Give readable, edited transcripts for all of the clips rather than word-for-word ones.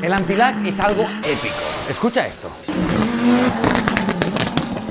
El anti-lag es algo épico. Escucha esto.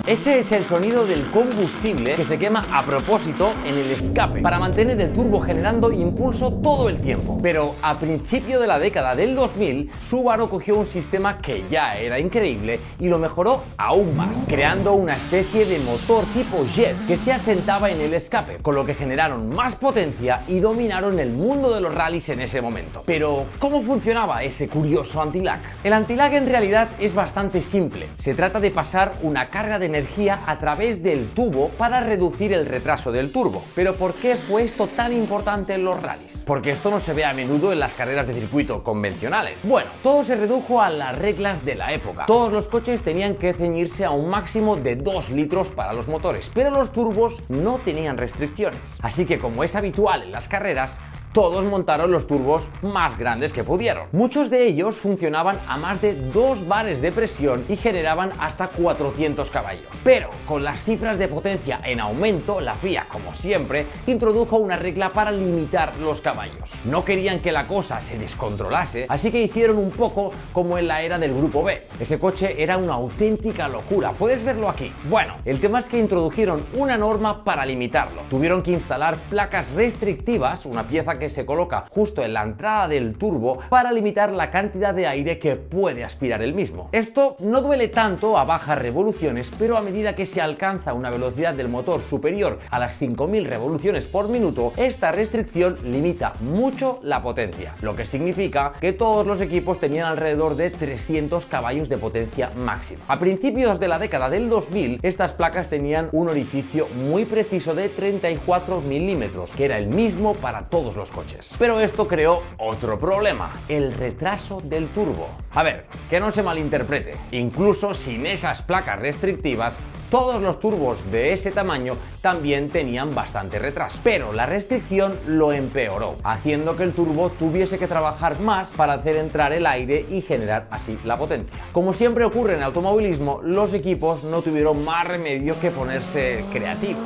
Ese es el sonido del combustible que se quema a propósito en el escape para mantener el turbo generando impulso todo el tiempo. Pero a principio de la década del 2000, Subaru cogió un sistema que ya era increíble y lo mejoró aún más, creando una especie de motor tipo jet que se asentaba en el escape, con lo que generaron más potencia y dominaron el mundo de los rallies en ese momento. Pero, ¿cómo funcionaba ese curioso anti-lag? El anti-lag en realidad es bastante simple. Se trata de pasar una carga de energía a través del tubo para reducir el retraso del turbo. Pero ¿por qué fue esto tan importante en los rallies? Porque esto no se ve a menudo en las carreras de circuito convencionales. Bueno, todo se redujo a las reglas de la época. Todos los coches tenían que ceñirse a un máximo de 2 litros para los motores, pero los turbos no tenían restricciones. Así que, como es habitual en las carreras, todos montaron los turbos más grandes que pudieron. Muchos de ellos funcionaban a más de 2 bares de presión y generaban hasta 400 caballos. Pero con las cifras de potencia en aumento, la FIA, como siempre, introdujo una regla para limitar los caballos. No querían que la cosa se descontrolase, así que hicieron un poco como en la era del Grupo B. Ese coche era una auténtica locura, puedes verlo aquí. Bueno, el tema es que introdujeron una norma para limitarlo. Tuvieron que instalar placas restrictivas, una pieza que se coloca justo en la entrada del turbo para limitar la cantidad de aire que puede aspirar el mismo. Esto no duele tanto a bajas revoluciones, pero a medida que se alcanza una velocidad del motor superior a las 5000 revoluciones por minuto, esta restricción limita mucho la potencia, lo que significa que todos los equipos tenían alrededor de 300 caballos de potencia máxima. A principios de la década del 2000, estas placas tenían un orificio muy preciso de 34 milímetros, que era el mismo para todos los coches. Pero esto creó otro problema: el retraso del turbo. A ver, que no se malinterprete, incluso sin esas placas restrictivas, todos los turbos de ese tamaño también tenían bastante retraso, pero la restricción lo empeoró, haciendo que el turbo tuviese que trabajar más para hacer entrar el aire y generar así la potencia. Como siempre ocurre en el automovilismo, los equipos no tuvieron más remedio que ponerse creativos.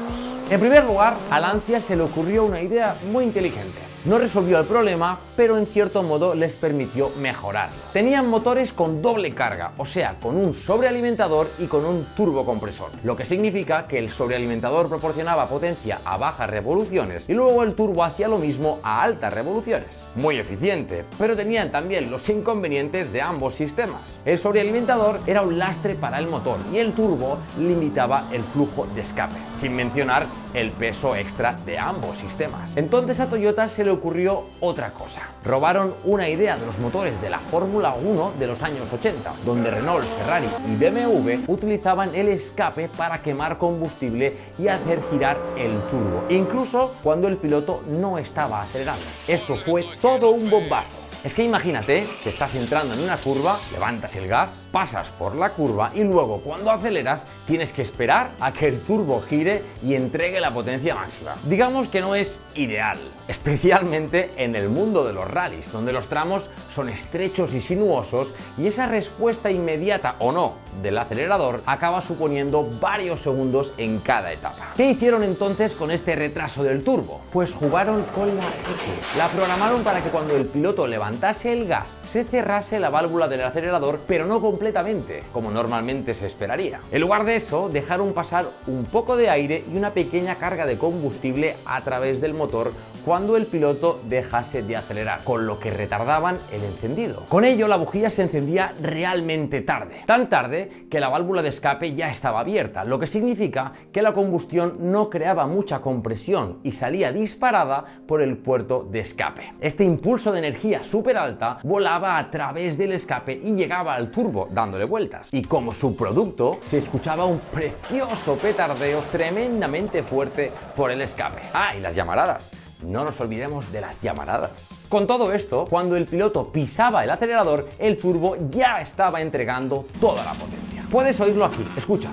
En primer lugar, a Lancia se le ocurrió una idea muy inteligente. No resolvió el problema, pero en cierto modo les permitió mejorarlo. Tenían motores con doble carga, o sea, con un sobrealimentador y con un turbocompresor, lo que significa que el sobrealimentador proporcionaba potencia a bajas revoluciones y luego el turbo hacía lo mismo a altas revoluciones. Muy eficiente, pero tenían también los inconvenientes de ambos sistemas. El sobrealimentador era un lastre para el motor y el turbo limitaba el flujo de escape, sin mencionar el peso extra de ambos sistemas. Entonces a Toyota se le ocurrió otra cosa. Robaron una idea de los motores de la Fórmula 1 de los años 80, donde Renault, Ferrari y BMW utilizaban el escape para quemar combustible y hacer girar el turbo, incluso cuando el piloto no estaba acelerando. Esto fue todo un bombazo. Es que imagínate que estás entrando en una curva, levantas el gas, pasas por la curva y luego cuando aceleras tienes que esperar a que el turbo gire y entregue la potencia máxima. Digamos que no es ideal, especialmente en el mundo de los rallies, donde los tramos son estrechos y sinuosos y esa respuesta inmediata o no del acelerador acaba suponiendo varios segundos en cada etapa. ¿Qué hicieron entonces con este retraso del turbo? Pues jugaron con la X. La programaron para que cuando el piloto levantase el gas se cerrase la válvula del acelerador, pero no completamente, como normalmente se esperaría. En lugar de eso, dejaron pasar un poco de aire y una pequeña carga de combustible a través del motor cuando el piloto dejase de acelerar, con lo que retardaban el encendido. Con ello, la bujía se encendía realmente tarde, tan tarde que la válvula de escape ya estaba abierta, lo que significa que la combustión no creaba mucha compresión y salía disparada por el puerto de escape. Este impulso de energía súper alta volaba a través del escape y llegaba al turbo dándole vueltas. Y como subproducto, se escuchaba un precioso petardeo tremendamente fuerte por el escape. Ah, y las llamaradas. No nos olvidemos de las llamaradas. Con todo esto, cuando el piloto pisaba el acelerador, el turbo ya estaba entregando toda la potencia. Puedes oírlo aquí, escucha.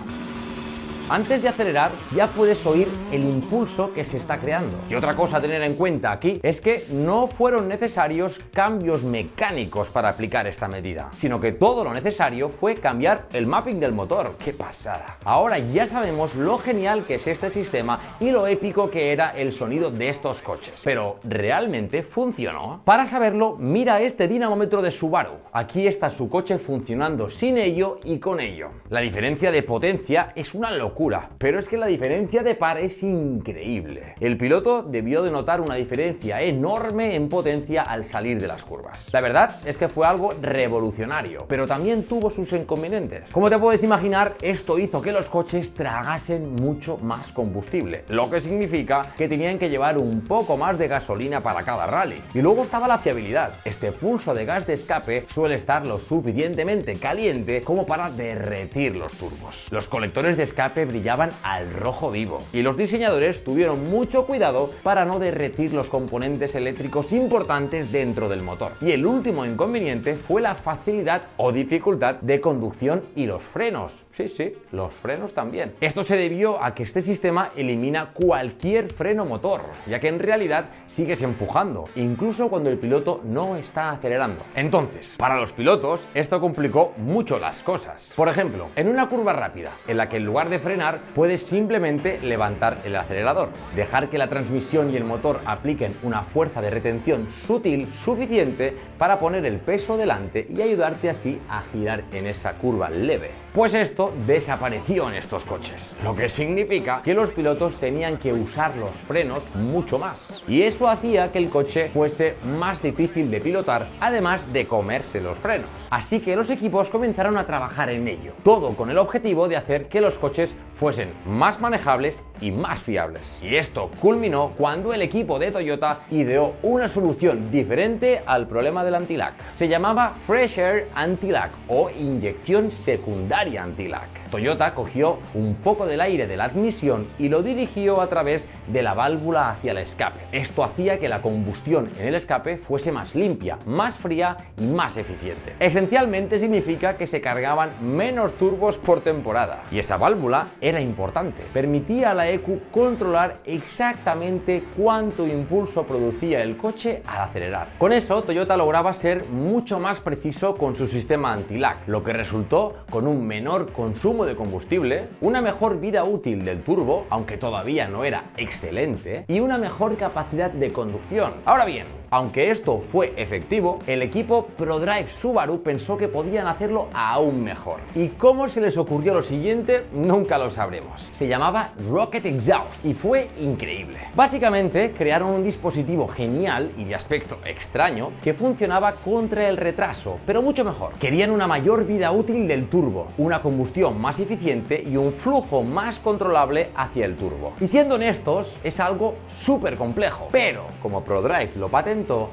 Antes de acelerar, ya puedes oír el impulso que se está creando. Y otra cosa a tener en cuenta aquí es que no fueron necesarios cambios mecánicos para aplicar esta medida, sino que todo lo necesario fue cambiar el mapping del motor. ¡Qué pasada! Ahora ya sabemos lo genial que es este sistema y lo épico que era el sonido de estos coches. Pero, ¿realmente funcionó? Para saberlo, mira este dinamómetro de Subaru. Aquí está su coche funcionando sin ello y con ello. La diferencia de potencia es una locura, pero es que la diferencia de par es increíble. El piloto debió de notar una diferencia enorme en potencia al salir de las curvas. La verdad es que fue algo revolucionario, pero también tuvo sus inconvenientes. Como te puedes imaginar, esto hizo que los coches tragasen mucho más combustible, lo que significa que tenían que llevar un poco más de gasolina para cada rally. Y luego estaba la fiabilidad. Este pulso de gas de escape suele estar lo suficientemente caliente como para derretir los turbos. Los colectores de escape brillaban al rojo vivo y los diseñadores tuvieron mucho cuidado para no derretir los componentes eléctricos importantes dentro del motor. Y el último inconveniente fue la facilidad o dificultad de conducción y los frenos. Sí, los frenos también. Esto se debió a que este sistema elimina cualquier freno motor, ya que en realidad sigues empujando, incluso cuando el piloto no está acelerando. Entonces, para los pilotos, esto complicó mucho las cosas. Por ejemplo, en una curva rápida, en la que en lugar de frenar, puedes simplemente levantar el acelerador, dejar que la transmisión y el motor apliquen una fuerza de retención sutil suficiente para poner el peso delante y ayudarte así a girar en esa curva leve. Pues esto desapareció en estos coches, lo que significa que los pilotos tenían que usar los frenos mucho más. Y eso hacía que el coche fuese más difícil de pilotar, además de comerse los frenos. Así que los equipos comenzaron a trabajar en ello, todo con el objetivo de hacer que los coches fuesen más manejables y más fiables. Y esto culminó cuando el equipo de Toyota ideó una solución diferente al problema del anti-lag. Se llamaba Fresh Air Anti-Lag o inyección secundaria anti-lag. Toyota cogió un poco del aire de la admisión y lo dirigió a través de la válvula hacia el escape. Esto hacía que la combustión en el escape fuese más limpia, más fría y más eficiente. Esencialmente significa que se cargaban menos turbos por temporada. Y esa válvula era importante. Permitía a la ECU controlar exactamente cuánto impulso producía el coche al acelerar. Con eso, Toyota lograba ser mucho más preciso con su sistema anti-lag, lo que resultó con un menor consumo de combustible, una mejor vida útil del turbo, aunque todavía no era excelente, y una mejor capacidad de conducción. Ahora bien, aunque esto fue efectivo, el equipo ProDrive Subaru pensó que podían hacerlo aún mejor. ¿Y cómo se les ocurrió lo siguiente? Nunca lo sabremos. Se llamaba Rocket Exhaust y fue increíble. Básicamente, crearon un dispositivo genial y de aspecto extraño que funcionaba contra el retraso, pero mucho mejor. Querían una mayor vida útil del turbo, una combustión más eficiente y un flujo más controlable hacia el turbo. Y siendo honestos, es algo súper complejo, pero como ProDrive lo patentó,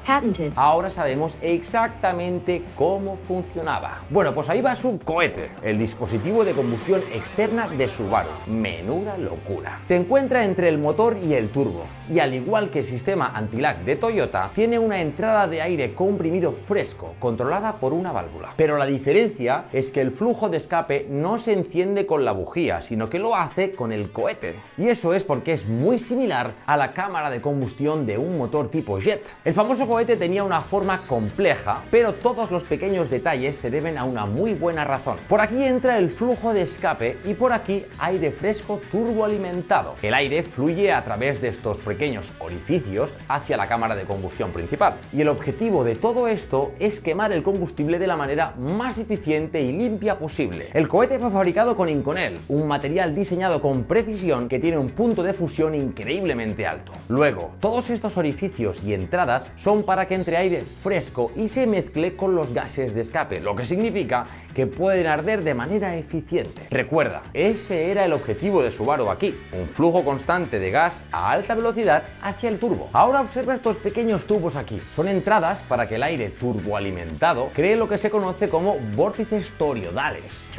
ahora sabemos exactamente cómo funcionaba. Bueno, pues ahí va su cohete, el dispositivo de combustión externa de Subaru. Menuda locura. Se encuentra entre el motor y el turbo, y al igual que el sistema anti-lag de Toyota, tiene una entrada de aire comprimido fresco, controlada por una válvula. Pero la diferencia es que el flujo de escape no se enciende con la bujía, sino que lo hace con el cohete. Y eso es porque es muy similar a la cámara de combustión de un motor tipo jet. El famoso cohete tenía una forma compleja, pero todos los pequeños detalles se deben a una muy buena razón. Por aquí entra el flujo de escape y por aquí aire fresco turboalimentado. El aire fluye a través de estos pequeños orificios hacia la cámara de combustión principal. Y el objetivo de todo esto es quemar el combustible de la manera más eficiente y limpia posible. El cohete fue fabricado con Inconel, un material diseñado con precisión que tiene un punto de fusión increíblemente alto. Luego, todos estos orificios y entradas son para que entre aire fresco y se mezcle con los gases de escape, lo que significa que pueden arder de manera eficiente. Recuerda, ese era el objetivo de Subaru aquí, un flujo constante de gas a alta velocidad hacia el turbo. Ahora observa estos pequeños tubos aquí. Son entradas para que el aire turboalimentado cree lo que se conoce como vórtices toroidales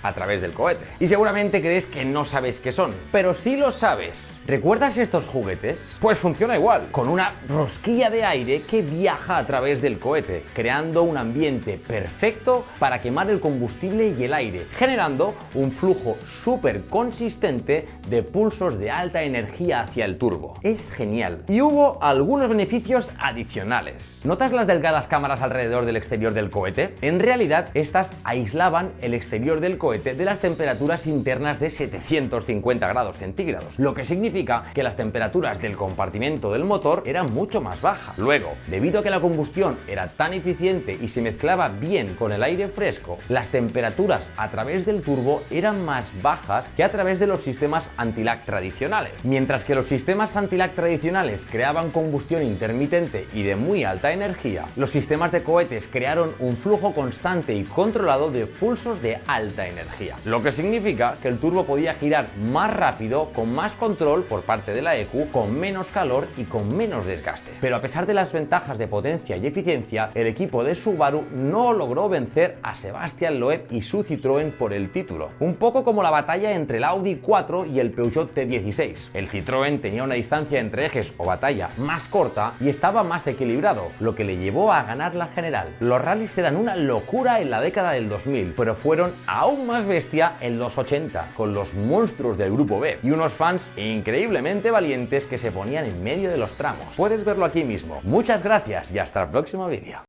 a través del cohete. Y seguramente crees que no sabes qué son, pero sí lo sabes. ¿Recuerdas estos juguetes? Pues funciona igual, con una rosquilla de aire aire que viaja a través del cohete, creando un ambiente perfecto para quemar el combustible y el aire, generando un flujo súper consistente de pulsos de alta energía hacia el turbo. Es genial. Y hubo algunos beneficios adicionales. ¿Notas las delgadas cámaras alrededor del exterior del cohete? En realidad, estas aislaban el exterior del cohete de las temperaturas internas de 750 grados centígrados, lo que significa que las temperaturas del compartimento del motor eran mucho más bajas. Luego, debido a que la combustión era tan eficiente y se mezclaba bien con el aire fresco, las temperaturas a través del turbo eran más bajas que a través de los sistemas anti-lag tradicionales. Mientras que los sistemas anti-lag tradicionales creaban combustión intermitente y de muy alta energía, los sistemas de cohetes crearon un flujo constante y controlado de pulsos de alta energía, lo que significa que el turbo podía girar más rápido, con más control por parte de la ECU, con menos calor y con menos desgaste. Pero a pesar de las ventajas de potencia y eficiencia, el equipo de Subaru no logró vencer a Sébastien Loeb y su Citroën por el título. Un poco como la batalla entre el Audi 4 y el Peugeot T16. El Citroën tenía una distancia entre ejes o batalla más corta y estaba más equilibrado, lo que le llevó a ganar la general. Los rallies eran una locura en la década del 2000, pero fueron aún más bestia en los 80, con los monstruos del grupo B y unos fans increíblemente valientes que se ponían en medio de los tramos. Puedes verlo aquí mismo. Muchas gracias y hasta el próximo vídeo.